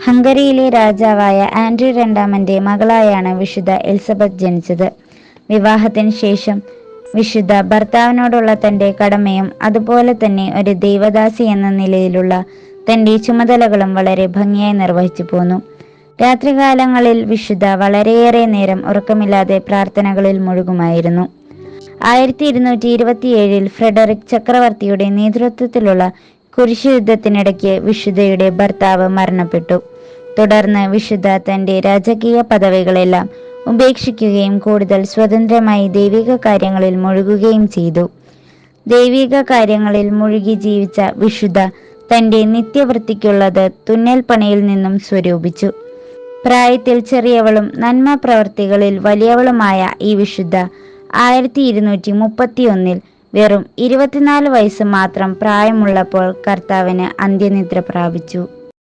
ഹംഗറിയിലെ രാജാവായ ആൻഡ്രൂ രണ്ടാമന്റെ മകളായാണ് വിശുദ്ധ എലിസബത്ത് ജനിച്ചത്. വിവാഹത്തിന് ശേഷം വിശുദ്ധ ഭർത്താവിനോടുള്ള തന്റെ കടമയും അതുപോലെ തന്നെ ഒരു ദൈവദാസി എന്ന നിലയിലുള്ള തന്റെ ചുമതലകളും വളരെ ഭംഗിയായി നിർവഹിച്ചു പോന്നു. രാത്രികാലങ്ങളിൽ വിശുദ്ധ വളരെയേറെ നേരം ഉറക്കമില്ലാതെ പ്രാർത്ഥനകളിൽ മുഴുകുമായിരുന്നു. 1227 ഫ്രെഡറിക് ചക്രവർത്തിയുടെ നേതൃത്വത്തിലുള്ള കുരിശുയുദ്ധത്തിനിടയ്ക്ക് വിശുദ്ധയുടെ ഭർത്താവ് മരണപ്പെട്ടു. തുടർന്ന് വിശുദ്ധ തന്റെ രാജകീയ പദവികളെല്ലാം ഉപേക്ഷിക്കുകയും കൂടുതൽ സ്വതന്ത്രമായി ദൈവിക കാര്യങ്ങളിൽ മുഴുകുകയും ചെയ്തു. ദൈവിക കാര്യങ്ങളിൽ മുഴുകി ജീവിച്ച വിശുദ്ധ തന്റെ നിത്യവൃത്തിക്കുള്ളത് തുന്നൽ പണിയിൽ നിന്നും സ്വരൂപിച്ചു. പ്രായത്തിൽ ചെറിയവളും നന്മ പ്രവർത്തികളിൽ വലിയവളുമായ ഈ വിശുദ്ധ 1231 വെറും 24 വയസ്സ് മാത്രം പ്രായമുള്ളപ്പോൾ കർത്താവിന് അന്ത്യനിദ്ര പ്രാപിച്ചു.